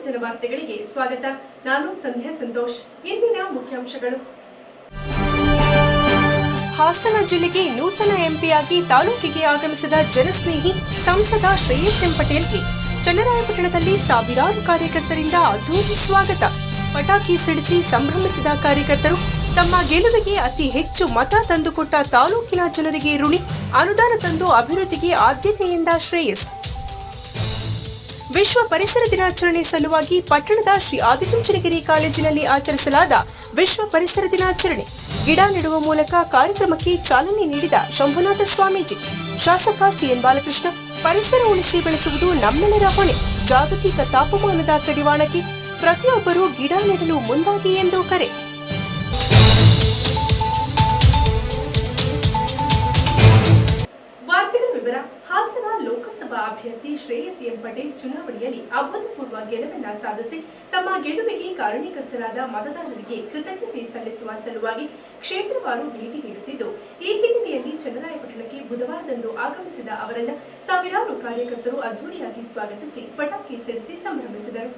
ಜನವಾರ್ತೆಗಳಿಗೆ ಸ್ವಾಗತ. ನಾನು ಸಂಧ್ಯಾ ಸಂತೋಷ್. ಇಂದಿನ ಮುಖ್ಯಾಂಶಗಳು. ಹಾಸನ ಜಿಲ್ಲೆಗೆ ನೂತನ ಎಂಪಿಯಾಗಿ ತಾಲೂಕಿಗೆ ಆಗಮಿಸಿದ ಜನಸ್ನೇಹಿ ಸಂಸದ ಶ್ರೇಯಸ್ ಎಂ ಪಟೇಲ್ಗೆ ಚನ್ನರಾಯಪಟ್ಟಣದಲ್ಲಿ ಸಾವಿರಾರು ಕಾರ್ಯಕರ್ತರಿಂದ ಅದ್ದೂರಿ ಸ್ವಾಗತ. ಪಟಾಕಿ ಸಿಡಿಸಿ ಸಂಭ್ರಮಿಸಿದ ಕಾರ್ಯಕರ್ತರು. ತಮ್ಮ ಗೆಲುವಿಗೆ ಅತಿ ಹೆಚ್ಚು ಮತ ತಂದುಕೊಟ್ಟ ತಾಲೂಕಿನ ಜನರಿಗೆ ಋಣಿ. ಅನುದಾನ ತಂದು ಅಭಿವೃದ್ಧಿಗೆ ಆದ್ಯತೆ ಎಂದ ಶ್ರೇಯಸ್. ವಿಶ್ವ ಪರಿಸರ ದಿನಾಚರಣೆ ಸಲುವಾಗಿ ಪಟ್ಟಣದ ಶ್ರೀ ಆದಿಚುಂಚನಗಿರಿ ಕಾಲೇಜಿನಲ್ಲಿ ಆಚರಿಸಲಾದ ವಿಶ್ವ ಪರಿಸರ ದಿನಾಚರಣೆ. ಗಿಡ ನೆಡುವ ಮೂಲಕ ಕಾರ್ಯಕ್ರಮಕ್ಕೆ ಚಾಲನೆ ನೀಡಿದ ಶಂಭುನಾಥ ಸ್ವಾಮೀಜಿ. ಶಾಸಕ ಸಿಎನ್ ಬಾಲಕೃಷ್ಣ, ಪರಿಸರ ಉಳಿಸಿ ಬೆಳೆಸುವುದು ನಮ್ಮೆಲ್ಲರ ಹೊಣೆ. ಜಾಗತಿಕ ತಾಪಮಾನದ ಕಡಿವಾಣಕ್ಕೆ ಪ್ರತಿಯೊಬ್ಬರೂ ಗಿಡ ನೆಡಲು ಮುಂದಾಗಿ ಎಂದು ಕರೆ. ಹಾಸನ ಲೋಕಸಭಾ ಅಭ್ಯರ್ಥಿ ಶ್ರೇಯಸ್ ಎಂ ಪಟೇಲ್ ಚುನಾವಣೆಯಲ್ಲಿ ಅಭೂತಪೂರ್ವ ಗೆಲುವನ್ನು ಸಾಧಿಸಿ ತಮ್ಮ ಗೆಲುವಿಗೆ ಕಾರಣೀಕರ್ತರಾದ ಮತದಾರರಿಗೆ ಕೃತಜ್ಞತೆ ಸಲ್ಲಿಸುವ ಸಲುವಾಗಿ ಕ್ಷೇತ್ರವಾರು ಭೇಟಿ ನೀಡುತ್ತಿದ್ದು, ಈ ಹಿನ್ನೆಲೆಯಲ್ಲಿ ಚನ್ನರಾಯಪಟ್ಟಣಕ್ಕೆ ಬುಧವಾರದಂದು ಆಗಮಿಸಿದ ಅವರನ್ನು ಸಾವಿರಾರು ಕಾರ್ಯಕರ್ತರು ಅದ್ದೂರಿಯಾಗಿ ಸ್ವಾಗತಿಸಿ ಪಟಾಕಿ ಸಿಡಿಸಿ ಸಂಭ್ರಮಿಸಿದರು.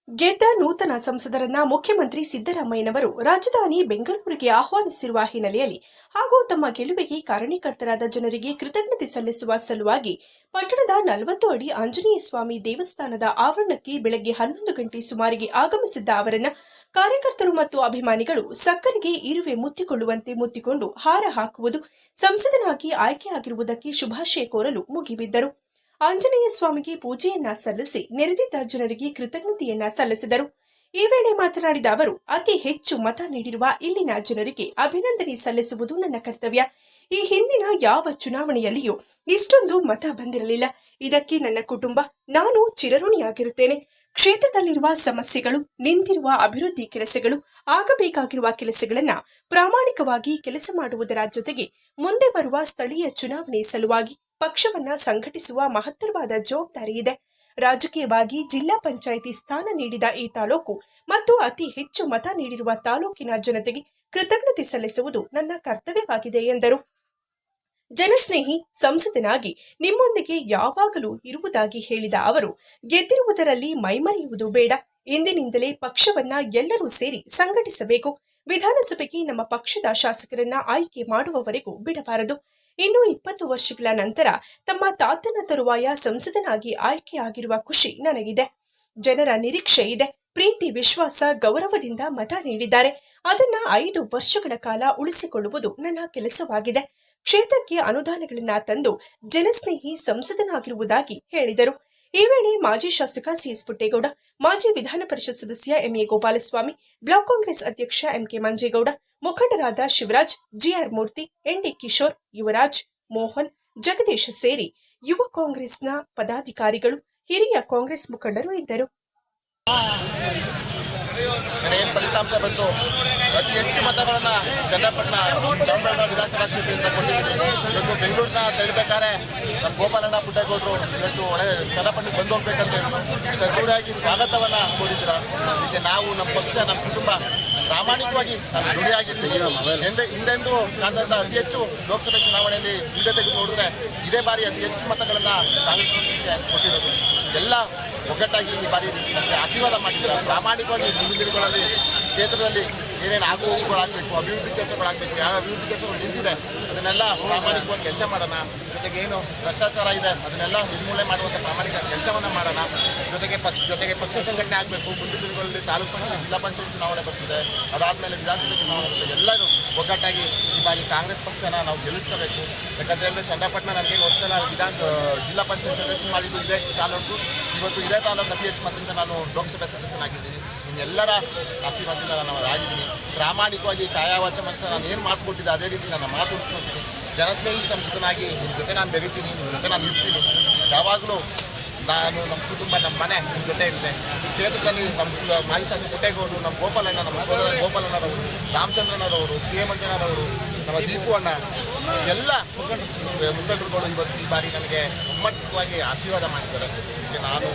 ಗೆದ್ದ ನೂತನ ಸಂಸದರನ್ನ ಮುಖ್ಯಮಂತ್ರಿ ಸಿದ್ದರಾಮಯ್ಯನವರು ರಾಜಧಾನಿ ಬೆಂಗಳೂರಿಗೆ ಆಹ್ವಾನಿಸಿರುವ ಹಿನ್ನೆಲೆಯಲ್ಲಿ ಹಾಗೂ ತಮ್ಮ ಗೆಲುವಿಗೆ ಕಾರಣೀಕರ್ತರಾದ ಜನರಿಗೆ ಕೃತಜ್ಞತೆ ಸಲ್ಲಿಸುವ ಸಲುವಾಗಿ ಪಟ್ಟಣದ 40 ಅಡಿ ಆಂಜನೇಯ ಸ್ವಾಮಿ ದೇವಸ್ಥಾನದ ಆವರಣಕ್ಕೆ ಬೆಳಗ್ಗೆ 11 ಗಂಟೆ ಸುಮಾರಿಗೆ ಆಗಮಿಸಿದ್ದ ಅವರನ್ನ ಕಾರ್ಯಕರ್ತರು ಮತ್ತು ಅಭಿಮಾನಿಗಳು ಸಕ್ಕರೆಗೆ ಇರುವೆ ಮುತ್ತಿಕೊಳ್ಳುವಂತೆ ಮುತ್ತಿಕೊಂಡು ಹಾರ ಹಾಕುವುದು, ಸಂಸದನಾಗಿ ಆಯ್ಕೆಯಾಗಿರುವುದಕ್ಕೆ ಶುಭಾಶಯ ಕೋರಲು ಮುಗಿಬಿದ್ದರು. ಆಂಜನೇಯ ಸ್ವಾಮಿಗೆ ಪೂಜೆಯನ್ನ ಸಲ್ಲಿಸಿ ನೆರೆದಿದ್ದ ಜನರಿಗೆ ಕೃತಜ್ಞತೆಯನ್ನ ಸಲ್ಲಿಸಿದರು. ಈ ವೇಳೆ ಮಾತನಾಡಿದ ಅವರು, ಅತಿ ಹೆಚ್ಚು ಮತ ನೀಡಿರುವ ಇಲ್ಲಿನ ಜನರಿಗೆ ಅಭಿನಂದನೆ ಸಲ್ಲಿಸುವುದು ನನ್ನ ಕರ್ತವ್ಯ. ಈ ಹಿಂದಿನ ಯಾವ ಚುನಾವಣೆಯಲ್ಲಿಯೂ ಇಷ್ಟೊಂದು ಮತ ಬಂದಿರಲಿಲ್ಲ. ಇದಕ್ಕೆ ನನ್ನ ಕುಟುಂಬ, ನಾನು ಚಿರಋಣಿಯಾಗಿರುತ್ತೇನೆ. ಕ್ಷೇತ್ರದಲ್ಲಿರುವ ಸಮಸ್ಯೆಗಳು, ನಿಂತಿರುವ ಅಭಿವೃದ್ಧಿ ಕೆಲಸಗಳು, ಆಗಬೇಕಾಗಿರುವ ಕೆಲಸಗಳನ್ನ ಪ್ರಾಮಾಣಿಕವಾಗಿ ಕೆಲಸ ಮಾಡುವುದರ ಜೊತೆಗೆ ಮುಂದೆ ಬರುವ ಸ್ಥಳೀಯ ಚುನಾವಣೆ ಸಲುವಾಗಿ ಪಕ್ಷವನ್ನ ಸಂಘಟಿಸುವ ಮಹತ್ತರವಾದ ಜವಾಬ್ದಾರಿ ಇದೆ. ರಾಜಕೀಯವಾಗಿ ಜಿಲ್ಲಾ ಪಂಚಾಯಿತಿ ಸ್ಥಾನ ನೀಡಿದ ಈ ತಾಲೂಕು ಮತ್ತು ಅತಿ ಹೆಚ್ಚು ಮತ ನೀಡಿರುವ ತಾಲೂಕಿನ ಜನತೆಗೆ ಕೃತಜ್ಞತೆ ಸಲ್ಲಿಸುವುದು ನನ್ನ ಕರ್ತವ್ಯವಾಗಿದೆ ಎಂದರು. ಜನಸ್ನೇಹಿ ಸಂಸದನಾಗಿ ನಿಮ್ಮೊಂದಿಗೆ ಯಾವಾಗಲೂ ಇರುವುದಾಗಿ ಹೇಳಿದ ಅವರು, ಗೆದ್ದಿರುವುದರಲ್ಲಿ ಮೈಮರೆಯುವುದು ಬೇಡ. ಇಂದಿನಿಂದಲೇ ಪಕ್ಷವನ್ನ ಎಲ್ಲರೂ ಸೇರಿ ಸಂಘಟಿಸಬೇಕು. ವಿಧಾನಸಭೆಗೆ ನಮ್ಮ ಪಕ್ಷದ ಶಾಸಕರನ್ನ ಆಯ್ಕೆ ಮಾಡುವವರೆಗೂ ಬಿಡಬಾರದು. ಇನ್ನು 20 ವರ್ಷಗಳ ನಂತರ ತಮ್ಮ ತಾತನ ತರುವಾಯ ಸಂಸದನಾಗಿ ಆಯ್ಕೆಯಾಗಿರುವ ಖುಷಿ ನನಗಿದೆ. ಜನರ ನಿರೀಕ್ಷೆ ಇದೆ. ಪ್ರೀತಿ, ವಿಶ್ವಾಸ, ಗೌರವದಿಂದ ಮತ ನೀಡಿದ್ದಾರೆ. ಅದನ್ನ 5 ವರ್ಷಗಳ ಕಾಲ ಉಳಿಸಿಕೊಳ್ಳುವುದು ನನ್ನ ಕೆಲಸವಾಗಿದೆ. ಕ್ಷೇತ್ರಕ್ಕೆ ಅನುದಾನಗಳನ್ನ ತಂದು ಜನಸ್ನೇಹಿ ಸಂಸದನಾಗಿರುವುದಾಗಿ ಹೇಳಿದರು. ಈ ವೇಳೆ ಮಾಜಿ ಶಾಸಕ ಸಿಎಸ್ ಪುಟ್ಟೇಗೌಡ, ಮಾಜಿ ವಿಧಾನ ಪರಿಷತ್ ಸದಸ್ಯ ಎಂಎ ಗೋಪಾಲಸ್ವಾಮಿ, ಬ್ಲಾಕ್ ಕಾಂಗ್ರೆಸ್ ಅಧ್ಯಕ್ಷ ಎಂಕೆ ಮಂಜೇಗೌಡ, ಮುಖಂಡರಾದ ಶಿವರಾಜ್, ಜಿಆರ್ ಮೂರ್ತಿ, ಎನ್ಡಿ ಕಿಶೋರ್, ಯುವರಾಜ್, ಮೋಹನ್, ಜಗದೀಶ್ ಸೇರಿ ಯುವ ಕಾಂಗ್ರೆಸ್ನ ಪದಾಧಿಕಾರಿಗಳು, ಹಿರಿಯ ಕಾಂಗ್ರೆಸ್ ಮುಖಂಡರು ಇದ್ದರು. ಏನು ಫಲಿತಾಂಶ ಬಂತು, ಅತಿ ಹೆಚ್ಚು ಮತಗಳನ್ನು ಚನ್ನಪಟ್ಟಣ ಚಾಮರಾಜನಗರ ವಿಧಾನಸಭಾ ಕ್ಷೇತ್ರದಿಂದ ಕೊಟ್ಟಿದ್ದೀವಿ. ಇವತ್ತು ಬೆಂಗಳೂರಿನ ತೆರಬೇಕಾದ್ರೆ ನಮ್ಮ ಗೋಪಾಲಣ್ಣ ಪುಟ್ಟೇಗೌಡರು ಇವತ್ತು ಚನ್ನಪಟ್ಟಣಕ್ಕೆ ಬಂದು ಹೋಗ್ಬೇಕಂತ ಇಷ್ಟು ಅದ್ದೂರಿಯಾಗಿ ಸ್ವಾಗತವನ್ನು ಕೋರಿದ್ದೀರ. ಇದಕ್ಕೆ ನಾವು, ನಮ್ಮ ಪಕ್ಷ, ನಮ್ಮ ಕುಟುಂಬ ಪ್ರಾಮಾಣಿಕವಾಗಿ ನಾವು ಋಣಿಯಾಗಿರ್ತೀವಿ. ಹಿಂದೆಂದು ಕಾಣದಂಥ ಅತಿ ಹೆಚ್ಚು ಲೋಕಸಭೆ ಚುನಾವಣೆಯಲ್ಲಿ ಹಿಂದೆ ತೆಗೆದು ನೋಡಿದ್ರೆ ಇದೇ ಬಾರಿ ಅತಿ ಹೆಚ್ಚು ಮತಗಳನ್ನು ಕಾಂಗ್ರೆಸ್ ಪಕ್ಷಕ್ಕೆ ಕೊಟ್ಟಿರೋದು. ಎಲ್ಲ ಒಗ್ಗಟ್ಟಾಗಿ ಈ ಬಾರಿ ನಮಗೆ ಆಶೀರ್ವಾದ ಮಾಡಿದ್ದೀರ. ಪ್ರಾಮಾಣಿಕವಾಗಿ ಮುಂದಿನ ದಿನಗಳಲ್ಲಿ ಕ್ಷೇತ್ರದಲ್ಲಿ ಏನೇನು ಆಗು ಹೋಗುಗಳಾಗಬೇಕು, ಅಭಿವೃದ್ಧಿ ಕೆಲಸಗಳಾಗಬೇಕು, ಯಾವ ಅಭಿವೃದ್ಧಿ ಕೆಲಸಗಳು ನಿಂತಿದೆ ಅದನ್ನೆಲ್ಲ ಪ್ರಾಮಾಣಿಕವಾಗಿ ಕೆಲಸ ಮಾಡೋಣ. ಜೊತೆಗೆ ಏನು ಭ್ರಷ್ಟಾಚಾರ ಇದೆ ಅದನ್ನೆಲ್ಲ ನಿರ್ಮೂಲನೆ ಮಾಡುವಂಥ ಪ್ರಾಮಾಣಿಕ ಕೆಲಸವನ್ನು ಮಾಡೋಣ. ಜೊತೆಗೆ ಪಕ್ಷ ಸಂಘಟನೆ ಆಗಬೇಕು. ಮುಂದಿನ ದಿನಗಳಲ್ಲಿ ತಾಲೂಕು ಪಂಚಾಯತ್, ಜಿಲ್ಲಾ ಪಂಚಾಯತ್ ಚುನಾವಣೆ ಬರ್ತಿದೆ, ಅದಾದಮೇಲೆ ವಿಧಾನಸಭೆ ಚುನಾವಣೆ ಬರ್ತದೆ. ಎಲ್ಲರೂ ಒಗ್ಗಟ್ಟಾಗಿ ಈ ಬಾರಿ ಕಾಂಗ್ರೆಸ್ ಪಕ್ಷನ ನಾವು ಗೆಲ್ಲಿಸ್ಕೋಬೇಕು. ಯಾಕಂದರೆ ಚನ್ನಪಟ್ಟಣ ನನಗೆ ಹೊಸದಲ್ಲ ಜಿಲ್ಲಾ ಪಂಚಾಯತ್ ಸದಸ್ಯ ಮಾಡಿದ್ದು ಇದೇ ತಾಲೂಕು. ಇವತ್ತು ಇದೇ ತಾಲೂಕು ಅತಿ ಹೆಚ್ಚು ಮತದಿಂದ ನಾನು ಲೋಕಸಭೆ ಸದಸ್ಯನಾಗಿದ್ದೀನಿ. ನಿಮ್ಮೆಲ್ಲರ ಆಶೀರ್ವಾದದಿಂದ ನಾನು ಆಗಿದ್ದೀನಿ. ಪ್ರಾಮಾಣಿಕವಾಗಿ ಕಾಯವಾಚ ಮನಸ್ಸು ನಾನು ಏನು ಮಾತು ಕೊಟ್ಟಿದ್ದೆ ಅದೇ ರೀತಿ ನಾನು ಮಾತು ಉಳಿಸ್ಕೊತೀನಿ. ಜನಸ್ನೇಹಿ ಸಂಸದನಾಗಿ ನಿಮ್ಮ ಜೊತೆ ನಾನು ಬೆರೀತೀನಿ, ನಿಮ್ಮ ಜೊತೆ ನಾನು ಇರ್ತೀನಿ. ಯಾವಾಗಲೂ ನಾನು, ನಮ್ಮ ಕುಟುಂಬ, ನಮ್ಮ ಮನೆ ನಿಮ್ಮ ಜೊತೆ ಇರುತ್ತೆ. ಈ ಕ್ಷೇತ್ರದಲ್ಲಿ ನಮ್ಮ ಮಾಜಿ ಶಾಸಕ ಪುಟ್ಟೇಗೌಡರು, ನಮ್ಮ ಗೋಪಾಲಣ್ಣ, ನಮ್ಮ ಸೋದರ ಗೋಪಾಲಣ್ಣರವರು, ರಾಮಚಂದ್ರನರವರು, ಪಿ ಎ ಮಂಜಣ್ಣರವರು, ನಮ್ಮ ದೀಪು ಅಣ್ಣ, ಎಲ್ಲ ಮುಖಂಡರುಗಳು ಇವತ್ತು ಈ ಬಾರಿ ನನಗೆ ಒಮ್ಮಟ್ಟವಾಗಿ ಆಶೀರ್ವಾದ ಮಾಡಿದ್ದಾರೆ. ಇದಕ್ಕೆ ನಾನು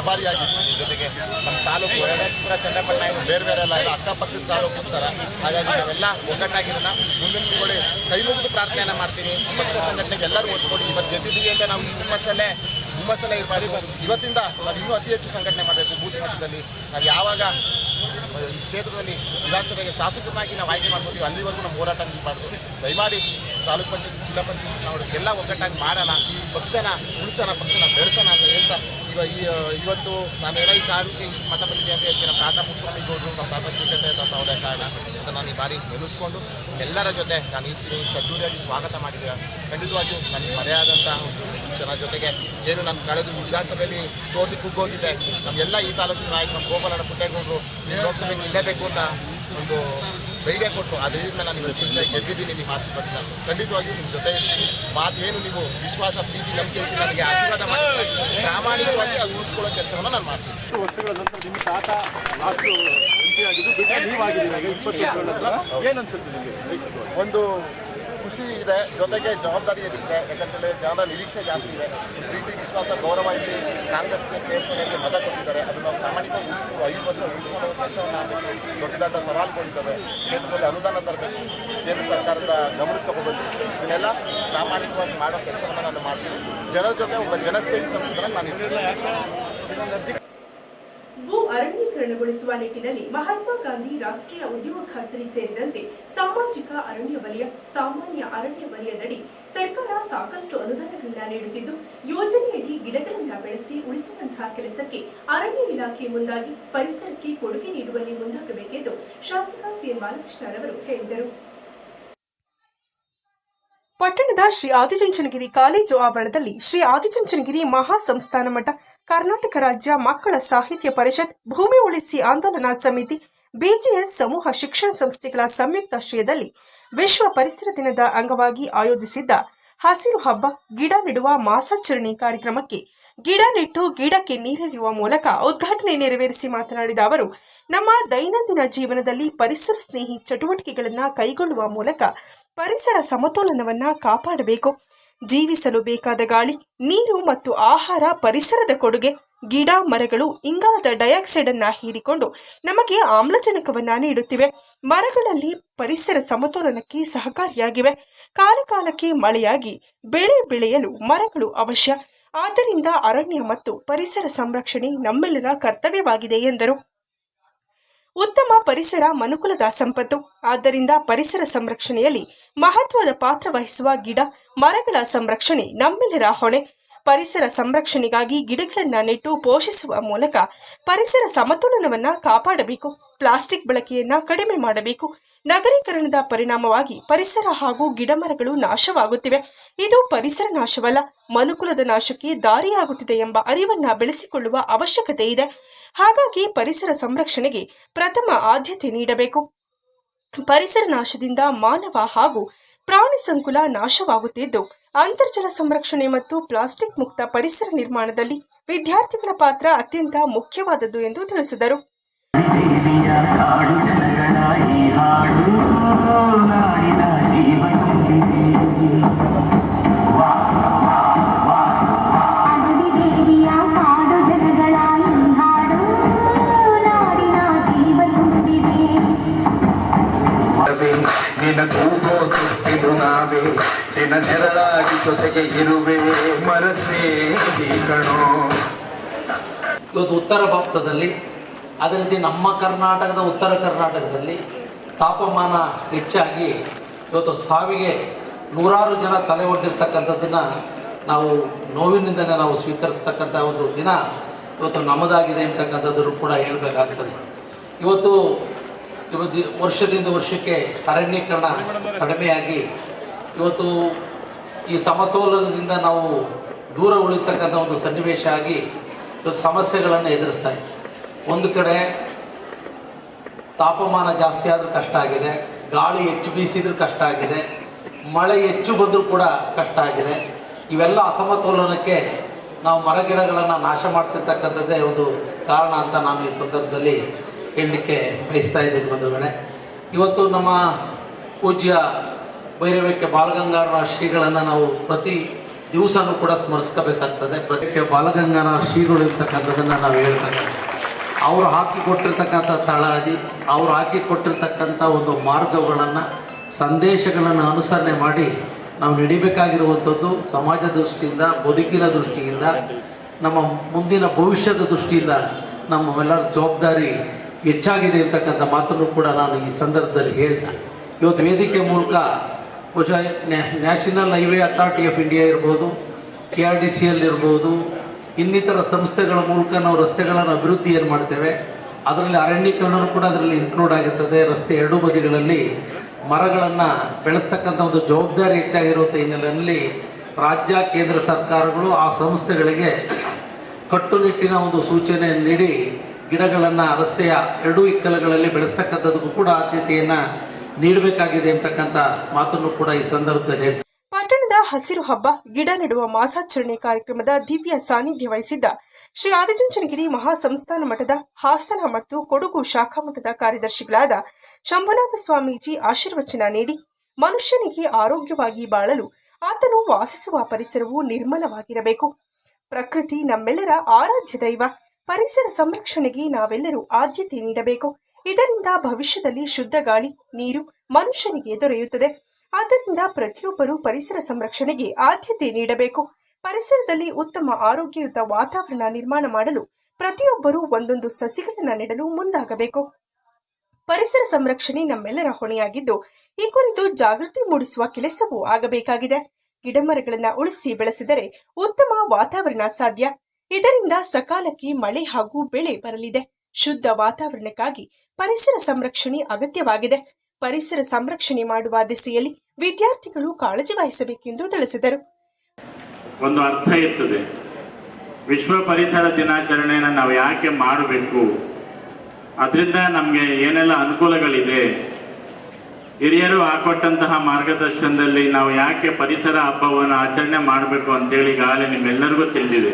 ಅಭಾರಿಯಾಗಿರ್ತೀನಿ. ಜೊತೆಗೆ ನಮ್ಮ ತಾಲೂಕು ಯಲಹಂಕ, ಚನ್ನಪಟ್ಟಣ ಏನು ಬೇರೆ ಬೇರೆ ಎಲ್ಲ ಅಕ್ಕಪಕ್ಕದ ತಾಲೂಕು ಅಂತಾರೆ. ಹಾಗಾಗಿ ನಾವೆಲ್ಲ ಒಗ್ಗಟ್ಟಾಗಿರೋಣ. ಮುಂದಿನ ದಿನಗಳು ಕೈ ಮುಗಿದು ಪ್ರಾರ್ಥನೆಯನ್ನು ಮಾಡ್ತೀನಿ. ಪಕ್ಷ ಸಂಘಟನೆಗೆ ಎಲ್ಲರೂ ಒತ್ತು ಕೊಡಿ. ಇವತ್ತು ಗೆದ್ದಿದ್ದೀವಿ ಅಂತ ನಾವು ಈ ಹುಮ್ಮಸ್ಸಲ್ಲೇ ಹುಮ್ಮಸ್ಸಲ್ಲೇ ಇರಬಾರ್ದು. ಇವತ್ತಿಂದ ನಾವು ಇನ್ನೂ ಅತಿ ಹೆಚ್ಚು ಸಂಘಟನೆ ಮಾಡಬೇಕು. ಬೂತ್ ಮಟ್ಟದಲ್ಲಿ ನಾವು ಯಾವಾಗ ಈ ಕ್ಷೇತ್ರದಲ್ಲಿ ವಿಧಾನಸಭೆಗೆ ಶಾಸಕರನ್ನಾಗಿ ನಾವು ಆಯ್ಕೆ ಮಾಡ್ಕೊತೀವಿ ಅಲ್ಲಿವರೆಗೂ ನಮ್ಮ ಹೋರಾಟ ನಿಲ್ಬಾರ್ದು. ದಯಮಾಡಿ ತಾಲೂಕು ಪಂಚಾಯತ್ ಜಿಲ್ಲಾ ಪಂಚಾಯತ್ ಚುನಾವಣೆ ಎಲ್ಲ ಒಗ್ಗಟ್ಟಾಗಿ ಮಾಡೋಣ, ಪಕ್ಷನ ಉಳಿಸೋಣ, ಪಕ್ಷನ ಬೆಳೆಸೋಣ ಅಂತ ಹೇಳ್ತಾ ಇವತ್ತು ನಾವೇನೋ ಈ ತಾಲೂಕಿಗೆ ಇಷ್ಟು ಮತ ಬಂದಿದೆ ಅಂತ ಹೇಳ್ತೀನಿ. ನಮ್ಮ ತಾತ ಮುಸ್ವಾಮಿ ಗೌಡರು, ನಮ್ಮ ತಾತ ಶ್ರೀಕಂಠ ತಾತ ಅವರೇ ಕಾರಣ ಅಂತ ನಾನು ಈ ಬಾರಿ ನೆನೆಸ್ಕೊಂಡು ಎಲ್ಲರ ಜೊತೆ ನಾನು ಇರ್ತೀನಿ. ಇಷ್ಟು ಅದ್ದೂರಿಯಾಗಿ ಸ್ವಾಗತ ಮಾಡಿದೆ. ಖಂಡಿತವಾಗಿಯೂ ನನಗೆ ಮರೆಯಾದಂಥ ಜನ ಜೊತೆಗೆ ಏನು ನಾನು ಕಳೆದ ವಿಧಾನಸಭೆಯಲ್ಲಿ ಸೋತಿ ಕುಗ್ಗೋಗಿದ್ದೆ. ನಮಗೆಲ್ಲ ಈ ತಾಲೂಕಿನ ನಾಯಕರು ನಮ್ಮ ಗೋಪಾಲಣ್ಣ ಪುಟ್ಟೇಗೌಡರು ಲೋಕಸಭೆಗೆ ನಿಲ್ಲಬೇಕು ಅಂತ ಒಂದು ಧೈರ್ಯ ಕೊಟ್ಟು ಅದರಿಂದ ನಾನು ಇವತ್ತು ಗೆದ್ದಿದ್ದೀನಿ ನಿಮ್ಮ ಆಶೀರ್ವಾದ. ಖಂಡಿತವಾಗಿಯೂ ನಿಮ್ಮ ಜೊತೆ ಇರ್ತೀನಿ. ಮಾತೇನು ನೀವು ವಿಶ್ವಾಸ, ಪ್ರೀತಿ, ನಂಬಿಕೆ ಇಟ್ಟು ನನಗೆ ಆಶೀರ್ವಾದ ಮಾಡಿ ಪ್ರಾಮಾಣಿಕವಾಗಿ ಅದು ಉಳಿಸ್ಕೊಳ್ಳೋ ಕೆಲಸವನ್ನು ನಾನು ಮಾಡ್ತೀನಿ. ವರ್ಷಗಳ ನಂತರ ನಿಮ್ಮ ತಾತ ಲಾಸ್ಟ್ ಎಂಪಿ ಆಗಿದ್ದು ಬಿಟ್ಟು ನೀವಾಗಿದ್ದೀರಿ 20 ವರ್ಷಗಳ ನಂತರ ಏನನ್ಸುತ್ತೆ ನಿಮಗೆ? ಒಂದು ಖುಷಿ ಇದೆ, ಜೊತೆಗೆ ಜವಾಬ್ದಾರಿ ಇರುತ್ತೆ. ಯಾಕಂತೇಳಿ ಜನರ ನಿರೀಕ್ಷೆ ಜಾಸ್ತಿ ಇದೆ. ಪ್ರೀತಿ, ವಿಶ್ವಾಸ, ಗೌರವ ಇಲ್ಲಿ ಕಾಂಗ್ರೆಸ್ಗೆ ಸೇರ್ಪಡೆಗೆ ಮತ ಕೊಟ್ಟಿದ್ದಾರೆ. ಅದು ನಾವು ಪ್ರಾಮಾಣಿಕವಾಗಿ ಉಳಿಸ್ಕೊಂಡು 5 ವರ್ಷ ಉಳಿಸ್ಕೊಳ್ಳೋ ಕೆಲಸವನ್ನು ಆಗಬೇಕು. ದೊಡ್ಡ ದೊಡ್ಡ ಸವಾಲುಗಳಿದ್ದಾವೆ. ಕ್ಷೇತ್ರದಲ್ಲಿ ಅನುದಾನ ತರಬೇಕು, ಕೇಂದ್ರ ಸರ್ಕಾರದ ಗಮನಕ್ಕೆ ತಗೋಬೇಕು. ಇದನ್ನೆಲ್ಲ ಪ್ರಾಮಾಣಿಕವಾಗಿ ಮಾಡೋ ಕೆಲಸವನ್ನು ನಾನು ಮಾಡ್ತೀನಿ. ಜನರ ಜೊತೆ ಒಬ್ಬ ಜನಸ್ನೇಹಿ ಸಂಸದರಾಗಿ ನಾನು ಇರ್ತೀನಿ. ಭೂ ಅರಣ್ಯೀಕರಣಗೊಳಿಸುವ ನಿಟ್ಟಿನಲ್ಲಿ ಮಹಾತ್ಮ ಗಾಂಧಿ ರಾಷ್ಟ್ರೀಯ ಉದ್ಯೋಗ ಖಾತ್ರಿ ಸೇರಿದಂತೆ ಸಾಮಾಜಿಕ ಅರಣ್ಯ ವಲಯ, ಸಾಮಾನ್ಯ ಅರಣ್ಯ ವಲಯದಡಿ ಸರ್ಕಾರ ಸಾಕಷ್ಟು ಅನುದಾನಗಳನ್ನು ನೀಡುತ್ತಿದ್ದು, ಯೋಜನೆಯಡಿ ಗಿಡಗಳನ್ನು ಬೆಳೆಸಿ ಉಳಿಸುವಂತಹ ಕೆಲಸಕ್ಕೆ ಅರಣ್ಯ ಇಲಾಖೆ ಮುಂದಾಗಿ ಪರಿಸರಕ್ಕೆ ಕೊಡುಗೆ ನೀಡುವಲ್ಲಿ ಮುಂದಾಗಬೇಕೆಂದು ಶಾಸಕ ಸಿಎನ್ ಬಾಲಕೃಷ್ಣರವರು ಹೇಳಿದರು. ಪಟ್ಟಣದ ಶ್ರೀ ಆದಿಚುಂಚನಗಿರಿ ಕಾಲೇಜು ಆವರಣದಲ್ಲಿ ಶ್ರೀ ಆದಿಚುಂಚನಗಿರಿ ಮಹಾ ಸಂಸ್ಥಾನ ಮಠ, ಕರ್ನಾಟಕ ರಾಜ್ಯ ಮಕ್ಕಳ ಸಾಹಿತ್ಯ ಪರಿಷತ್, ಭೂಮಿ ಉಳಿಸಿ ಆಂದೋಲನಾ ಸಮಿತಿ, ಬಿಜಿಎಸ್ ಸಮೂಹ ಶಿಕ್ಷಣ ಸಂಸ್ಥೆಗಳ ಸಂಯುಕ್ತಾಶ್ರಯದಲ್ಲಿ ವಿಶ್ವ ಪರಿಸರ ದಿನದ ಅಂಗವಾಗಿ ಆಯೋಜಿಸಿದ್ದ ಹಸಿರು ಹಬ್ಬ, ಗಿಡ ನೆಡುವ ಮಾಸಾಚರಣೆ ಕಾರ್ಯಕ್ರಮಕ್ಕೆ ಗಿಡ ನೆಟ್ಟು ಗಿಡಕ್ಕೆ ನೀರೆರೆಯುವ ಮೂಲಕ ಉದ್ಘಾಟನೆ ನೆರವೇರಿಸಿ ಮಾತನಾಡಿದ ಅವರು, ನಮ್ಮ ದೈನಂದಿನ ಜೀವನದಲ್ಲಿ ಪರಿಸರ ಸ್ನೇಹಿ ಚಟುವಟಿಕೆಗಳನ್ನು ಕೈಗೊಳ್ಳುವ ಮೂಲಕ ಪರಿಸರ ಸಮತೋಲನವನ್ನು ಕಾಪಾಡಬೇಕು. ಜೀವಿಸಲು ಬೇಕಾದ ಗಾಳಿ, ನೀರು ಮತ್ತು ಆಹಾರ ಪರಿಸರದ ಕೊಡುಗೆ. ಗಿಡ ಮರಗಳು ಇಂಗಾಲದ ಡೈಆಕ್ಸೈಡ್ ಅನ್ನು ಹೀರಿಕೊಂಡು ನಮಗೆ ಆಮ್ಲಜನಕವನ್ನ ನೀಡುತ್ತಿವೆ. ಮರಗಳಲ್ಲಿ ಪರಿಸರ ಸಮತೋಲನಕ್ಕೆ ಸಹಕಾರಿಯಾಗಿವೆ. ಕಾಲಕಾಲಕ್ಕೆ ಮಳೆಯಾಗಿ ಬೆಳೆ ಬೆಳೆಯಲು ಮರಗಳು ಅವಶ್ಯ. ಆದ್ದರಿಂದ ಅರಣ್ಯ ಮತ್ತು ಪರಿಸರ ಸಂರಕ್ಷಣೆ ನಮ್ಮೆಲ್ಲರ ಕರ್ತವ್ಯವಾಗಿದೆ ಎಂದರು. ಉತ್ತಮ ಪರಿಸರ ಮನುಕುಲದ ಸಂಪತ್ತು. ಆದ್ದರಿಂದ ಪರಿಸರ ಸಂರಕ್ಷಣೆಯಲ್ಲಿ ಮಹತ್ವದ ಪಾತ್ರ ವಹಿಸುವ ಗಿಡ ಮರಗಳ ಸಂರಕ್ಷಣೆ ನಮ್ಮೆಲ್ಲರ ಹೊಣೆ. ಪರಿಸರ ಸಂರಕ್ಷಣೆಗಾಗಿ ಗಿಡಗಳನ್ನು ನೆಟ್ಟು ಪೋಷಿಸುವ ಮೂಲಕ ಪರಿಸರ ಸಮತೋಲನವನ್ನ ಕಾಪಾಡಬೇಕು. ಪ್ಲಾಸ್ಟಿಕ್ ಬಳಕೆಯನ್ನ ಕಡಿಮೆ ಮಾಡಬೇಕು. ನಗರೀಕರಣದ ಪರಿಣಾಮವಾಗಿ ಪರಿಸರ ಹಾಗೂ ಗಿಡಮರಗಳು ನಾಶವಾಗುತ್ತಿವೆ. ಇದು ಪರಿಸರ ನಾಶವಲ್ಲ, ಮನುಕುಲದ ನಾಶಕ್ಕೆ ದಾರಿಯಾಗುತ್ತಿದೆ ಎಂಬ ಅರಿವನ್ನ ಬೆಳೆಸಿಕೊಳ್ಳುವ ಅವಶ್ಯಕತೆ ಇದೆ. ಹಾಗಾಗಿ ಪರಿಸರ ಸಂರಕ್ಷಣೆಗೆ ಪ್ರಥಮ ಆದ್ಯತೆ ನೀಡಬೇಕು. ಪರಿಸರ ನಾಶದಿಂದ ಮಾನವ ಹಾಗೂ ಪ್ರಾಣಿ ಸಂಕುಲ ನಾಶವಾಗುತ್ತಿದ್ದು, ಅಂತರ್ಜಲ ಸಂರಕ್ಷಣೆ ಮತ್ತು ಪ್ಲಾಸ್ಟಿಕ್ ಮುಕ್ತ ಪರಿಸರ ನಿರ್ಮಾಣದಲ್ಲಿ ವಿದ್ಯಾರ್ಥಿಗಳ ಪಾತ್ರ ಅತ್ಯಂತ ಮುಖ್ಯವಾದದ್ದು ಎಂದು ತಿಳಿಸಿದರು. ದಿನ ನೆರಳಾಗಿ ಜೊತೆಗೆ ಇರುವೆ ಮರ ಸ್ನೇಹಿ ಕಣೋ. ಇವತ್ತು ಉತ್ತರ ಭಾರತದಲ್ಲಿ, ಅದೇ ರೀತಿ ನಮ್ಮ ಕರ್ನಾಟಕದ ಉತ್ತರ ಕರ್ನಾಟಕದಲ್ಲಿ ತಾಪಮಾನ ಹೆಚ್ಚಾಗಿ ಇವತ್ತು ಸಾವಿಗೆ ನೂರಾರು ಜನ ತಲೆ ಒಡ್ಡಿರ್ತಕ್ಕಂಥದ್ದನ್ನು ನಾವು ನೋವಿನಿಂದಲೇ ನಾವು ಸ್ವೀಕರಿಸ್ತಕ್ಕಂಥ ಒಂದು ದಿನ ಇವತ್ತು ನಮ್ಮದಾಗಿದೆ ಅಂತಕ್ಕಂಥದ್ದನ್ನು ಕೂಡ ಹೇಳಬೇಕಾಗ್ತದೆ. ಇವತ್ತು ವರ್ಷದಿಂದ ವರ್ಷಕ್ಕೆ ಅರಣ್ಯೀಕರಣ ಕಡಿಮೆಯಾಗಿ ಇವತ್ತು ಈ ಸಮತೋಲನದಿಂದ ನಾವು ದೂರ ಉಳಿತಕ್ಕಂಥ ಒಂದು ಸನ್ನಿವೇಶ ಆಗಿ ಇವತ್ತು ಸಮಸ್ಯೆಗಳನ್ನು ಎದುರಿಸ್ತಾ ಇದೆ. ಒಂದು ಕಡೆ ತಾಪಮಾನ ಜಾಸ್ತಿ ಆದರೂ ಕಷ್ಟ ಆಗಿದೆ, ಗಾಳಿ ಹೆಚ್ಚು ಬೀಸಿದ್ರೂ ಕಷ್ಟ ಆಗಿದೆ, ಮಳೆ ಹೆಚ್ಚು ಬಂದರೂ ಕೂಡ ಕಷ್ಟ ಆಗಿದೆ. ಇವೆಲ್ಲ ಅಸಮತೋಲನಕ್ಕೆ ನಾವು ಮರಗಿಡಗಳನ್ನು ನಾಶ ಮಾಡ್ತಿರ್ತಕ್ಕಂಥದ್ದೇ ಒಂದು ಕಾರಣ ಅಂತ ನಾನು ಈ ಸಂದರ್ಭದಲ್ಲಿ ಹೇಳಲಿಕ್ಕೆ ಬಯಸ್ತಾ ಇದ್ದೀನಿ ಬಂಧುಗಳೇ. ಇವತ್ತು ನಮ್ಮ ಪೂಜ್ಯ ಭೈರವಕ್ಕೆ ಬಾಲಗಂಗಾಧರ ಶ್ರೀಗಳನ್ನು ನಾವು ಪ್ರತಿ ದಿವಸನೂ ಕೂಡ ಸ್ಮರಿಸ್ಕೋಬೇಕಾಗ್ತದೆ. ಪ್ರತಿ ಬಾಲಗಂಗಾಧರ ಶ್ರೀಗಳು ಇರ್ತಕ್ಕಂಥದ್ದನ್ನು ನಾವು ಹೇಳ್ಬೇಕಾಗ್ತದೆ. ಅವರು ಹಾಕಿಕೊಟ್ಟಿರ್ತಕ್ಕಂಥ ತಳಹದಿ, ಅವರು ಹಾಕಿಕೊಟ್ಟಿರ್ತಕ್ಕಂಥ ಒಂದು ಮಾರ್ಗಗಳನ್ನು, ಸಂದೇಶಗಳನ್ನು ಅನುಸರಣೆ ಮಾಡಿ ನಾವು ನಡಿಬೇಕಾಗಿರುವಂಥದ್ದು ಸಮಾಜ ದೃಷ್ಟಿಯಿಂದ, ಬದುಕಿನ ದೃಷ್ಟಿಯಿಂದ ನಮ್ಮ ಮುಂದಿನ ಭವಿಷ್ಯದ ದೃಷ್ಟಿಯಿಂದ ನಮ್ಮೆಲ್ಲರ ಜವಾಬ್ದಾರಿ ಹೆಚ್ಚಾಗಿದೆ ಅಂತಕ್ಕಂಥ ಮಾತನ್ನು ಕೂಡ ನಾನು ಈ ಸಂದರ್ಭದಲ್ಲಿ ಹೇಳ್ದೆ. ಇವತ್ತು ವೇದಿಕೆ ಮೂಲಕ ಬಹುಶಃ national highway authority of India ಇರ್ಬೋದು, KRDCL ಇರ್ಬೋದು, ಇನ್ನಿತರ ಸಂಸ್ಥೆಗಳ ಮೂಲಕ ನಾವು ರಸ್ತೆಗಳನ್ನು ಅಭಿವೃದ್ಧಿ ಏನು ಮಾಡ್ತೇವೆ, ಅದರಲ್ಲಿ ಅರಣ್ಯೀಕರಣನೂ ಕೂಡ ಅದರಲ್ಲಿ ಇನ್ಕ್ಲೂಡ್ ಆಗಿರ್ತದೆ. ರಸ್ತೆ ಎರಡೂ ಬದಿಗಳಲ್ಲಿ ಮರಗಳನ್ನು ಬೆಳೆಸ್ತಕ್ಕಂಥ ಒಂದು ಜವಾಬ್ದಾರಿ ಹೆಚ್ಚಾಗಿರುವಂಥ ಹಿನ್ನೆಲೆಯಲ್ಲಿ ರಾಜ್ಯ ಕೇಂದ್ರ ಸರ್ಕಾರಗಳು ಆ ಸಂಸ್ಥೆಗಳಿಗೆ ಕಟ್ಟುನಿಟ್ಟಿನ ಒಂದು ಸೂಚನೆ ನೀಡಿ ಗಿಡಗಳನ್ನು ರಸ್ತೆಯ ಎರಡೂ ಇಕ್ಕಲಗಳಲ್ಲಿ ಬೆಳೆಸ್ತಕ್ಕಂಥದ್ದಕ್ಕೂ ಕೂಡ ಆದ್ಯತೆಯನ್ನು ನೀಡಬೇಕಾಗಿದೆ ಅಂತಕ್ಕಂಥ ಮಾತನ್ನು ಕೂಡ ಈ ಸಂದರ್ಭದಲ್ಲಿ ಹೇಳ್ತಾರೆ. ಪಟ್ಟಣದ ಹಸಿರು ಹಬ್ಬ ಗಿಡ ನೆಡುವ ಮಾಸಾಚರಣೆ ಕಾರ್ಯಕ್ರಮದ ದಿವ್ಯ ಸಾನ್ನಿಧ್ಯ ವಹಿಸಿದ್ದ ಶ್ರೀ ಆದಿಚುಂಚನಗಿರಿ ಮಹಾಸಂಸ್ಥಾನ ಮಠದ ಹಾಸನ ಮತ್ತು ಕೊಡಗು ಶಾಖಾ ಮಠದ ಕಾರ್ಯದರ್ಶಿಗಳಾದ ಶಂಭುನಾಥ ಸ್ವಾಮೀಜಿ ಆಶೀರ್ವಚನ ನೀಡಿ, ಮನುಷ್ಯನಿಗೆ ಆರೋಗ್ಯವಾಗಿ ಬಾಳಲು ಆತನು ವಾಸಿಸುವ ಪರಿಸರವು ನಿರ್ಮಲವಾಗಿರಬೇಕು. ಪ್ರಕೃತಿ ನಮ್ಮೆಲ್ಲರ ಆರಾಧ್ಯ ದೈವ. ಪರಿಸರ ಸಂರಕ್ಷಣೆಗೆ ನಾವೆಲ್ಲರೂ ಆದ್ಯತೆ ನೀಡಬೇಕು. ಇದರಿಂದ ಭವಿಷ್ಯದಲ್ಲಿ ಶುದ್ಧ ಗಾಳಿ, ನೀರು ಮನುಷ್ಯನಿಗೆ ದೊರೆಯುತ್ತದೆ. ಆದ್ದರಿಂದ ಪ್ರತಿಯೊಬ್ಬರೂ ಪರಿಸರ ಸಂರಕ್ಷಣೆಗೆ ಆದ್ಯತೆ ನೀಡಬೇಕು. ಪರಿಸರದಲ್ಲಿ ಉತ್ತಮ ಆರೋಗ್ಯಯುತ ವಾತಾವರಣ ನಿರ್ಮಾಣ ಮಾಡಲು ಪ್ರತಿಯೊಬ್ಬರೂ ಒಂದೊಂದು ಸಸಿಗಳನ್ನು ನೆಡಲು ಮುಂದಾಗಬೇಕು. ಪರಿಸರ ಸಂರಕ್ಷಣೆ ನಮ್ಮೆಲ್ಲರ ಹೊಣೆಯಾಗಿದ್ದು, ಈ ಕುರಿತು ಜಾಗೃತಿ ಮೂಡಿಸುವ ಕೆಲಸವೂ ಆಗಬೇಕಾಗಿದೆ. ಗಿಡಮರಗಳನ್ನು ಉಳಿಸಿ ಬೆಳೆಸಿದರೆ ಉತ್ತಮ ವಾತಾವರಣ ಸಾಧ್ಯ. ಇದರಿಂದ ಸಕಾಲಕ್ಕೆ ಮಳೆ ಹಾಗೂ ಬೆಳೆ ಬರಲಿದೆ. ಶುದ್ಧ ವಾತಾವರಣಕ್ಕಾಗಿ ಪರಿಸರ ಸಂರಕ್ಷಣೆ ಅಗತ್ಯವಾಗಿದೆ. ಪರಿಸರ ಸಂರಕ್ಷಣೆ ಮಾಡುವ ದಿಸೆಯಲ್ಲಿ ವಿದ್ಯಾರ್ಥಿಗಳು ಕಾಳಜಿ ವಹಿಸಬೇಕೆಂದು ತಿಳಿಸಿದರು. ಒಂದು ಅರ್ಥ ಇರ್ತದೆ. ವಿಶ್ವ ಪರಿಸರ ದಿನಾಚರಣೆಯನ್ನು ನಾವು ಯಾಕೆ ಮಾಡಬೇಕು, ಅದರಿಂದ ನಮಗೆ ಏನೆಲ್ಲ ಅನುಕೂಲಗಳಿದೆ, ಹಿರಿಯರು ಹಾಕೊಟ್ಟಂತಹ ಮಾರ್ಗದರ್ಶನದಲ್ಲಿ ನಾವು ಯಾಕೆ ಪರಿಸರ ಹಬ್ಬವನ್ನು ಆಚರಣೆ ಮಾಡಬೇಕು ಅಂತೇಳಿ ಈಗಾಗಲೇ ನಿಮ್ಮೆಲ್ಲರಿಗೂ ತಿಳಿದಿದೆ.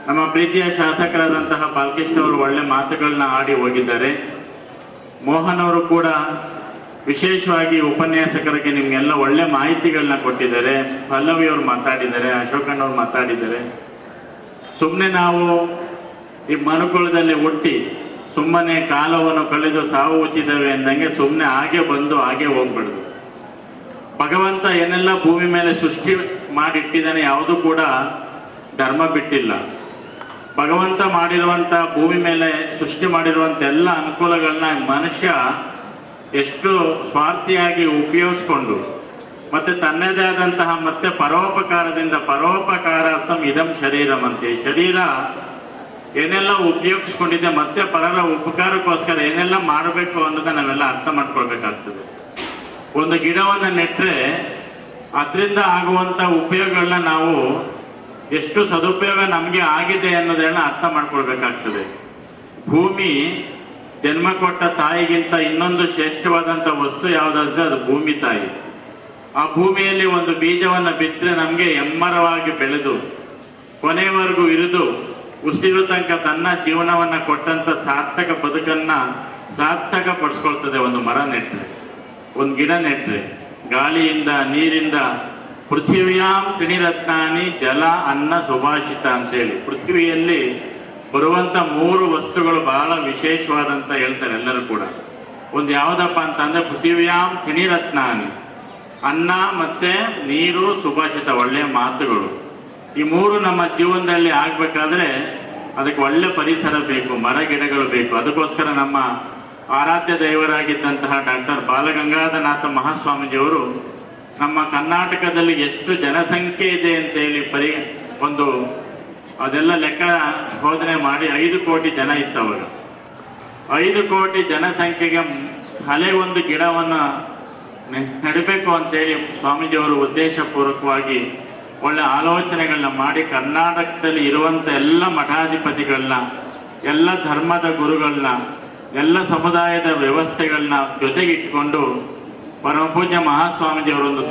ನಮ್ಮ ಪ್ರೀತಿಯ ಶಾಸಕರಾದಂತಹ ಬಾಲಕೃಷ್ಣ ಅವರು ಒಳ್ಳೆ ಮಾತುಗಳನ್ನ ಆಡಿ ಹೋಗಿದ್ದಾರೆ. ಮೋಹನ್ ಅವರು ಕೂಡ ವಿಶೇಷವಾಗಿ ಉಪನ್ಯಾಸಕರಿಗೆ ನಿಮ್ಗೆಲ್ಲ ಒಳ್ಳೆ ಮಾಹಿತಿಗಳನ್ನ ಕೊಟ್ಟಿದ್ದಾರೆ. ಪಲ್ಲವಿ ಅವರು ಮಾತಾಡಿದ್ದಾರೆ, ಅಶೋಕಣ್ಣ ಅವರು ಮಾತಾಡಿದ್ದಾರೆ. ಸುಮ್ಮನೆ ನಾವು ಈ ಮನುಕುಲದಲ್ಲಿ ಹುಟ್ಟಿ ಸುಮ್ಮನೆ ಕಾಲವನ್ನು ಕಳೆದು ಸಾವು ಉಚ್ಚಿದ್ದೇವೆ ಎಂದಂಗೆ ಸುಮ್ಮನೆ ಹಾಗೆ ಬಂದು ಹಾಗೆ ಹೋಗ್ಬಿಡುದು. ಭಗವಂತ ಏನೆಲ್ಲ ಭೂಮಿ ಮೇಲೆ ಸೃಷ್ಟಿ ಮಾಡಿಟ್ಟಿದ್ದಾನೆ ಯಾವುದೂ ಕೂಡ ಧರ್ಮ ಬಿಟ್ಟಿಲ್ಲ. ಭಗವಂತ ಮಾಡಿರುವಂಥ ಭೂಮಿ ಮೇಲೆ ಸೃಷ್ಟಿ ಮಾಡಿರುವಂಥ ಎಲ್ಲ ಅನುಕೂಲಗಳನ್ನ ಮನುಷ್ಯ ಎಷ್ಟು ಸ್ವಾರ್ಥಿಯಾಗಿ ಉಪಯೋಗಿಸ್ಕೊಂಡು ಮತ್ತೆ ತನ್ನದೇ ಆದಂತಹ ಮತ್ತೆ ಪರೋಪಕಾರದಿಂದ ಪರೋಪಕಾರಾರ್ಥಂ ಇದಂ ಶರೀರಂ ಅಂತ ಶರೀರ ಏನೆಲ್ಲ ಉಪಯೋಗಿಸ್ಕೊಂಡಿದೆ ಮತ್ತೆ ಪರರ ಉಪಕಾರಕ್ಕೋಸ್ಕರ ಏನೆಲ್ಲ ಮಾಡಬೇಕು ಅನ್ನೋದನ್ನ ನಾವೆಲ್ಲ ಅರ್ಥ ಮಾಡ್ಕೊಳ್ಬೇಕಾಗ್ತದೆ. ಒಂದು ಗಿಡವನ್ನು ನೆಟ್ಟರೆ ಅದರಿಂದ ಆಗುವಂಥ ಉಪಯೋಗಗಳನ್ನ ನಾವು ಎಷ್ಟು ಸದುಪಯೋಗ ನಮಗೆ ಆಗಿದೆ ಅನ್ನೋದನ್ನ ಅರ್ಥ ಮಾಡ್ಕೊಳ್ಬೇಕಾಗ್ತದೆ. ಭೂಮಿ ಜನ್ಮ ಕೊಟ್ಟ ತಾಯಿಗಿಂತ ಇನ್ನೊಂದು ಶ್ರೇಷ್ಠವಾದಂಥ ವಸ್ತು ಯಾವುದಾದ್ರೆ ಅದು ಭೂಮಿ ತಾಯಿ. ಆ ಭೂಮಿಯಲ್ಲಿ ಒಂದು ಬೀಜವನ್ನು ಬಿತ್ತರೆ ನಮಗೆ ಎಮ್ಮರವಾಗಿ ಬೆಳೆದು ಕೊನೆಯವರೆಗೂ ಇರಿದು ಉಸಿರು ತನಕ ತನ್ನ ಜೀವನವನ್ನು ಕೊಟ್ಟಂಥ ಸಾರ್ಥಕ ಬದುಕನ್ನು ಸಾರ್ಥಕ ಪಡಿಸ್ಕೊಳ್ತದೆ. ಒಂದು ಮರ ನೆಟ್ಟರೆ, ಒಂದು ಗಿಡ ನೆಟ್ಟರೆ, ಗಾಳಿಯಿಂದ ನೀರಿಂದ ಪೃಥಿವ್ಯಾಂ ತ್ರಿನಿರತ್ನಾನಿ ಜಲ ಅನ್ನ ಸುಭಾಷಿತ ಅಂತೇಳಿ ಪೃಥ್ವಿಯಲ್ಲಿ ಬರುವಂಥ 3 ವಸ್ತುಗಳು ಬಹಳ ವಿಶೇಷವಾದಂತ ಹೇಳ್ತಾರೆ ಎಲ್ಲರೂ ಕೂಡ. ಒಂದು ಯಾವುದಪ್ಪ ಅಂತಂದ್ರೆ ಪೃಥಿವ್ಯಾಂ ತ್ರಿನಿರತ್ನಾನಿ, ಅನ್ನ ಮತ್ತೆ ನೀರು, ಸುಭಾಷಿತ ಒಳ್ಳೆಯ ಮಾತುಗಳು. ಈ 3 ನಮ್ಮ ಜೀವನದಲ್ಲಿ ಆಗ್ಬೇಕಾದ್ರೆ ಅದಕ್ಕೆ ಒಳ್ಳೆ ಪರಿಸರ ಬೇಕು, ಮರ ಗಿಡಗಳು ಬೇಕು. ಅದಕ್ಕೋಸ್ಕರ ನಮ್ಮ ಆರಾಧ್ಯ ದೈವರಾಗಿದ್ದಂತಹ ಡಾಕ್ಟರ್ ಬಾಲಗಂಗಾಧರನಾಥ ಮಹಾಸ್ವಾಮೀಜಿಯವರು ನಮ್ಮ ಕರ್ನಾಟಕದಲ್ಲಿ ಎಷ್ಟು ಜನಸಂಖ್ಯೆ ಇದೆ ಅಂತ ಹೇಳಿ ಒಂದು ಅದೆಲ್ಲ ಲೆಕ್ಕ ಶೋಧನೆ ಮಾಡಿ 5 ಕೋಟಿ ಜನ ಇತ್ತವಾಗ. 5 ಕೋಟಿ ಜನಸಂಖ್ಯೆಗೆ ಒಂದು ಗಿಡವನ್ನು ನೆಡಬೇಕು ಅಂತೇಳಿ ಸ್ವಾಮೀಜಿಯವರು ಉದ್ದೇಶಪೂರ್ವಕವಾಗಿ ಒಳ್ಳೆ ಆಲೋಚನೆಗಳನ್ನ ಮಾಡಿ ಕರ್ನಾಟಕದಲ್ಲಿ ಇರುವಂಥ ಎಲ್ಲ ಮಠಾಧಿಪತಿಗಳನ್ನ, ಎಲ್ಲ ಧರ್ಮದ ಗುರುಗಳನ್ನ, ಎಲ್ಲ ಸಮುದಾಯದ ವ್ಯವಸ್ಥೆಗಳನ್ನ ಜೊತೆಗಿಟ್ಕೊಂಡು ಪರಮಪೂಜ್ಯ ಮಹಾಸ್ವಾಮೀಜಿಯವರೊಂದು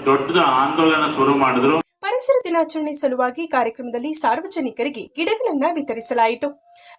ದೊಡ್ಡ ಆಂದೋಲನ ಶುರು ಮಾಡಿದ್ರು. ಪರಿಸರ ದಿನಾಚರಣೆ ಸಲುವಾಗಿ ಕಾರ್ಯಕ್ರಮದಲ್ಲಿ ಸಾರ್ವಜನಿಕರಿಗೆ ಗಿಡಗಳನ್ನು ವಿತರಿಸಲಾಯಿತು.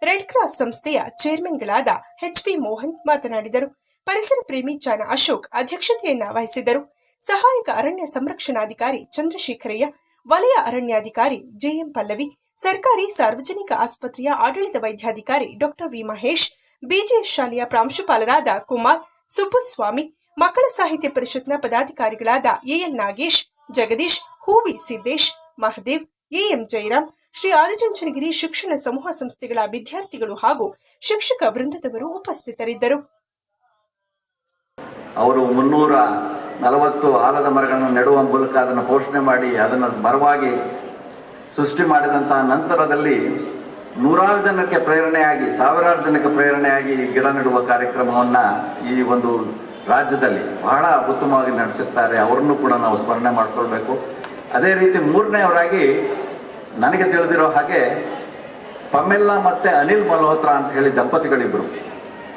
ರೆಡ್ ಕ್ರಾಸ್ ಸಂಸ್ಥೆಯ ಚೇರ್ಮನ್ಗಳಾದ HB ಮೋಹನ್ ಮಾತನಾಡಿದರು. ಪರಿಸರ ಪ್ರೇಮಿ ಚಾಣ ಅಶೋಕ್ ಅಧ್ಯಕ್ಷತೆಯನ್ನ ವಹಿಸಿದ್ದರು. ಸಹಾಯಕ ಅರಣ್ಯ ಸಂರಕ್ಷಣಾಧಿಕಾರಿ ಚಂದ್ರಶೇಖರಯ್ಯ, ವಲಯ ಅರಣ್ಯಾಧಿಕಾರಿ JM ಪಲ್ಲವಿ, ಸರ್ಕಾರಿ ಸಾರ್ವಜನಿಕ ಆಸ್ಪತ್ರೆಯ ಆಡಳಿತ ವೈದ್ಯಾಧಿಕಾರಿ ಡಾ ವಿ ಮಹೇಶ್, BGS ಶಾಲೆಯ ಪ್ರಾಂಶುಪಾಲರಾದ ಕುಮಾರ್, ಸುಬ್ಬುಸ್ವಾಮಿ, ಮಕ್ಕಳ ಸಾಹಿತ್ಯ ಪರಿಷತ್ನ ಪದಾಧಿಕಾರಿಗಳಾದ AL ನಾಗೇಶ್, ಜಗದೀಶ್, ಹೂವಿ ಸಿದ್ದೇಶ್, ಮಹದೇವ್, AM ಜಯರಾಮ್, ಶ್ರೀ ಆದಿಚುಂಚನಗಿರಿ ಶಿಕ್ಷಣ ಸಮೂಹ ಸಂಸ್ಥೆಗಳ ವಿದ್ಯಾರ್ಥಿಗಳು ಹಾಗೂ ಶಿಕ್ಷಕ ವೃಂದದವರು ಉಪಸ್ಥಿತರಿದ್ದರು. ಅವರು 340 ಆಲದ ಮರಗಳನ್ನು ನೆಡುವ ಮೂಲಕ ಅದನ್ನು ಪೋಷಣೆ ಮಾಡಿ ಅದನ್ನು ಮರವಾಗಿ ಸೃಷ್ಟಿ ಮಾಡಿದಂತಹ ನಂತರದಲ್ಲಿ ನೂರಾರು ಜನಕ್ಕೆ ಪ್ರೇರಣೆಯಾಗಿ, ಸಾವಿರಾರು ಜನಕ್ಕೆ ಪ್ರೇರಣೆಯಾಗಿ ಗಿಡ ನೆಡುವ ಕಾರ್ಯಕ್ರಮವನ್ನು ಈ ಒಂದು ರಾಜ್ಯದಲ್ಲಿ ಬಹಳ ಉತ್ತಮವಾಗಿ ನಡೆಸುತ್ತಾರೆ. ಅವರನ್ನು ಕೂಡ ನಾವು ಸ್ಮರಣೆ ಮಾಡಿಕೊಳ್ಬೇಕು. ಅದೇ ರೀತಿ ಮೂರನೆಯವರಾಗಿ ನನಗೆ ತಿಳಿದಿರೋ ಹಾಗೆ ಪಮೆಲ್ಲಾ ಮತ್ತು ಅನಿಲ್ ಮಲ್ಹೋತ್ರಾ ಅಂತ ಹೇಳಿ ದಂಪತಿಗಳಿಬ್ಬರು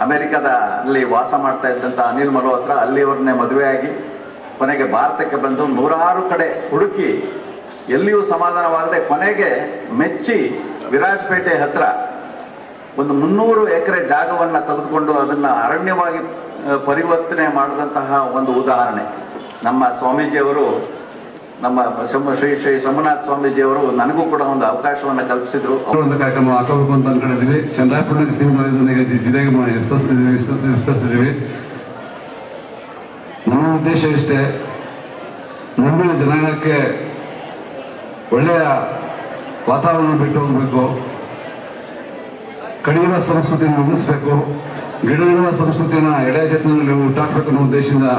ಅಮೆರಿಕದಲ್ಲಿ ವಾಸ ಮಾಡ್ತಾ ಇದ್ದಂಥ ಅನಿಲ್ ಮಲ್ಹೋತ್ರಾ ಅಲ್ಲಿಯವರನ್ನೇ ಮದುವೆಯಾಗಿ ಕೊನೆಗೆ ಭಾರತಕ್ಕೆ ಬಂದು ನೂರಾರು ಕಡೆ ಹುಡುಕಿ ಎಲ್ಲಿಯೂ ಸಮಾಧಾನವಾಗದೆ ಕೊನೆಗೆ ಮೆಚ್ಚಿ ವಿರಾಜಪೇಟೆ ಹತ್ರ ಒಂದು 300 ಎಕರೆ ಜಾಗವನ್ನು ತೆಗೆದುಕೊಂಡು ಅದನ್ನು ಅರಣ್ಯವಾಗಿ ಪರಿವರ್ತನೆ ಮಾಡಿದಂತಹ ಒಂದು ಉದಾಹರಣೆ ನಮ್ಮ ಸ್ವಾಮೀಜಿಯವರು, ನಮ್ಮ ಶ್ರೀ ಸೋಮನಾಥ ಸ್ವಾಮೀಜಿಯವರು ನನಗೂ ಕೂಡ ಒಂದು ಅವಕಾಶವನ್ನು ಕಲ್ಪಿಸಿದ್ರು. ಒಂದು ಕಾರ್ಯಕ್ರಮ ಹಾಕಬೇಕು ಅಂತ ಅನ್ಕೊಂಡಿದ್ದೀವಿ. ಚಂದ್ರಾಪುರಕ್ಕೆ ಜಿಲ್ಲೆಗೆ ವಿಸ್ತರಿಸ್ತಿದ್ದೀವಿ. ನಮ್ಮ ಉದ್ದೇಶ ಇಷ್ಟೇ, ಮುಂದಿನ ಜನಾಂಗಕ್ಕೆ ಒಳ್ಳೆಯ ವಾತಾವರಣ ಬಿಟ್ಟು ಹೋಗಬೇಕು, ಕಡಿಯುವ ಸಂಸ್ಕೃತಿಯನ್ನು ಉಳಿಸಬೇಕು, ಗಿಡ ನೆಡುವ ಸಂಸ್ಕೃತಿಯನ್ನು ಎಳೆಯ ಚೇತನದಲ್ಲಿ ಹುಟ್ಟಾಕಬೇಕು ಅನ್ನೋ ಉದ್ದೇಶದಿಂದ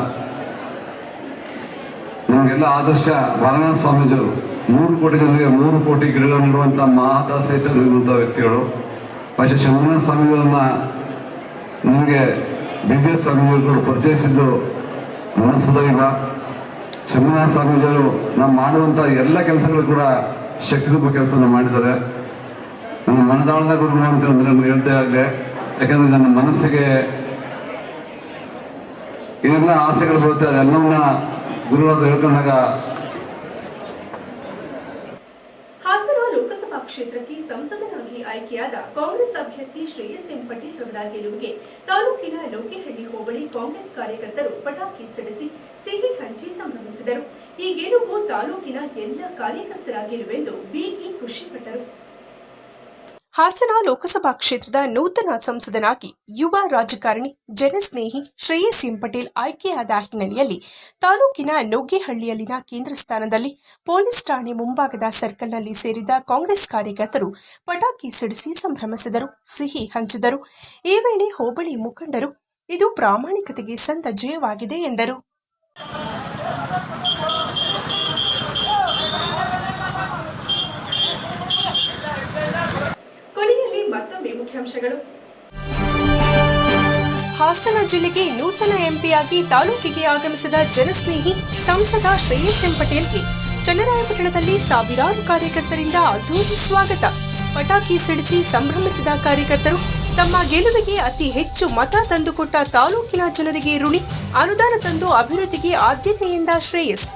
ನಮಗೆಲ್ಲ ಆದರ್ಶ ಬಾಲನಾಥ ಸ್ವಾಮೀಜಿಯವರು 3 ಕೋಟಿ ಜನರಿಗೆ 3 ಕೋಟಿ ಗಿಡಗಳನ್ನು ನೆಡುವಂಥ ಮಹಾದಾಸ ಇರುವಂಥ ವ್ಯಕ್ತಿಗಳು. പക്ഷേ ಶಂಭುನಾಥ ಸ್ವಾಮಿಗಳನ್ನ ನಿಮಗೆ BJS ಸ್ವಾಮೀಜಿಗಳು ಪರಿಚಯಿಸಿದ್ದು ನನ್ನ ಸುದೈವ. ಶಂಭುನಾಥ ಸ್ವಾಮೀಜಿಯವರು ನಾವು ಮಾಡುವಂಥ ಎಲ್ಲ ಕೆಲಸಗಳು ಕೂಡ ಶಕ್ತಿ ತುಂಬ ಕೆಲಸವನ್ನು ಮಾಡಿದ್ದಾರೆ. ನನ್ನ ಮನದಾಳದ ಗುರುಗಳು ಅಂತ ನಾನು ಹೇಳ್ತಾ ಇದ್ದೆ. ಯಾಕಂದರೆ ನನ್ನ ಮನಸ್ಸಿಗೆ ಏನೆಲ್ಲ ಆಸೆಗಳು ಬರುತ್ತೆ ಅದೆಲ್ಲವನ್ನ ಗುರುವಾದ ಹೇಳ್ಕೊಂಡಾಗ. ಹಾಸನ ಲೋಕಸಭಾ ಕ್ಷೇತ್ರಕ್ಕೆ ಸಂಸದನಾಗಿ ಆಯ್ಕೆಯಾದ ಕಾಂಗ್ರೆಸ್ ಅಭ್ಯರ್ಥಿ ಶ್ರೇಯಸ್ ಎಂ ಪಟೇಲ್ ಅವರ ಗೆಲುವಿಗೆ ತಾಲೂಕಿನ ಲೋಕೇಹಳ್ಳಿ ಹೋಬಳಿ ಕಾಂಗ್ರೆಸ್ ಕಾರ್ಯಕರ್ತರು ಪಟಾಕಿ ಸಿಡಿಸಿ ಸಿಹಿ ಹಂಚಿ ಸಂಭ್ರಮಿಸಿದರು. ಈ ಗೆಲುವು ತಾಲೂಕಿನ ಎಲ್ಲ ಕಾರ್ಯಕರ್ತರ ಗೆಲುವೆಂದು ಬೀಗಿ ಖುಷಿಪಟ್ಟರು. ಹಾಸನ ಲೋಕಸಭಾ ಕ್ಷೇತ್ರದ ನೂತನ ಸಂಸದನಾಗಿ ಯುವ ರಾಜಕಾರಣಿ ಜನಸ್ನೇಹಿ ಶ್ರೇಯಸ್ ಎಂ ಪಟೇಲ್ ಆಯ್ಕೆಯಾದ ಹಿನ್ನೆಲೆಯಲ್ಲಿ ತಾಲೂಕಿನ ನುಗ್ಗೇಹಳ್ಳಿಯಲ್ಲಿನ ಕೇಂದ್ರ ಸ್ಥಾನದಲ್ಲಿ ಪೊಲೀಸ್ ಠಾಣೆ ಮುಂಭಾಗದ ಸರ್ಕಲ್ನಲ್ಲಿ ಸೇರಿದ ಕಾಂಗ್ರೆಸ್ ಕಾರ್ಯಕರ್ತರು ಪಟಾಕಿ ಸಿಡಿಸಿ ಸಂಭ್ರಮಿಸಿದರು, ಸಿಹಿ ಹಂಚಿದರು. ಈ ವೇಳೆ ಹೋಬಳಿ ಮುಖಂಡರು ಇದು ಪ್ರಾಮಾಣಿಕತೆಗೆ ಸಂದ ಜಯವಾಗಿದೆ ಎಂದರು. ಕೊನೆಯಲ್ಲಿ ಮತ್ತೊಮ್ಮೆ ಮುಖ್ಯಾಂಶಗಳು. ಹಾಸನ ಜಿಲ್ಲೆಗೆ ನೂತನ ಎಂಪಿಯಾಗಿ ತಾಲೂಕಿಗೆ ಆಗಮಿಸಿದ ಜನಸ್ನೇಹಿ ಸಂಸದ ಶ್ರೇಯಸ್ ಎಂ ಪಟೇಲ್ಗೆ ಚನ್ನರಾಯಪಟ್ಟಣದಲ್ಲಿ ಸಾವಿರಾರು ಕಾರ್ಯಕರ್ತರಿಂದ ಅದ್ದೂರಿ ಸ್ವಾಗತ. ಪಟಾಕಿ ಸಿಡಿಸಿ ಸಂಭ್ರಮಿಸಿದ ಕಾರ್ಯಕರ್ತರು ತಮ್ಮ ಗೆಲುವಿಗೆ ಅತಿ ಹೆಚ್ಚು ಮತ ತಂದುಕೊಟ್ಟ ತಾಲೂಕಿನ ಜನರಿಗೆ ಋಣಿ, ಅನುದಾನ ತಂದು ಅಭಿವೃದ್ಧಿಗೆ ಆದ್ಯತೆಯಿಂದ ಶ್ರೇಯಸ್.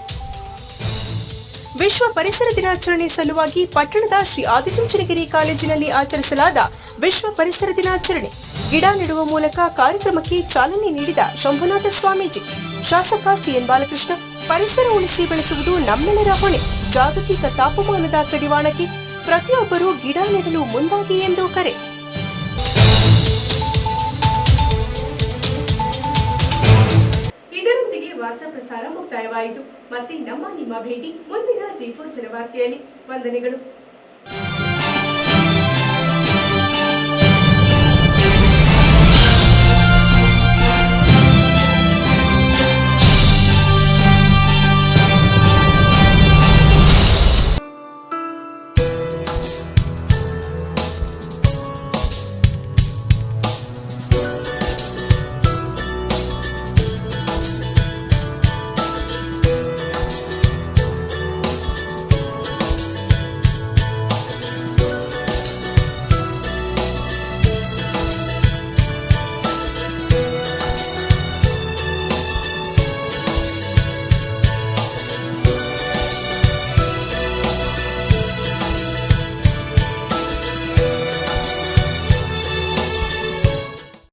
ವಿಶ್ವ ಪರಿಸರ ದಿನಾಚರಣೆ ಸಲುವಾಗಿ ಪಟ್ಟಣದ ಶ್ರೀ ಆದಿಚುಂಚನಗಿರಿ ಕಾಲೇಜಿನಲ್ಲಿ ಆಚರಿಸಲಾದ ವಿಶ್ವ ಪರಿಸರ ದಿನಾಚರಣೆ. ಗಿಡ ನೆಡುವ ಮೂಲಕ ಕಾರ್ಯಕ್ರಮಕ್ಕೆ ಚಾಲನೆ ನೀಡಿದ ಶಂಭುನಾಥ ಸ್ವಾಮೀಜಿ. ಶಾಸಕ ಸಿಎನ್ ಬಾಲಕೃಷ್ಣ, ಪರಿಸರ ಉಳಿಸಿ ಬೆಳೆಸುವುದು ನಮ್ಮೆಲ್ಲರ ಹೊಣೆ, ಜಾಗತಿಕ ತಾಪಮಾನದ ಕಡಿವಾಣಕ್ಕೆ ಪ್ರತಿಯೊಬ್ಬರೂ ಗಿಡ ನೆಡಲು ಮುಂದಾಗಿ ಎಂದು ಕರೆ. ಇದರೊಂದಿಗೆ ವಾರ್ತಾ ಪ್ರಸಾರ ಮುಕ್ತಾಯವಾಯಿತು. ಮತ್ತೆ ನಿಮ್ಮ ಭೇಟಿ ಮುಂದಿನ G4 ಜನವಾರ್ತೆಯಲ್ಲಿ. ವಂದನೆಗಳು.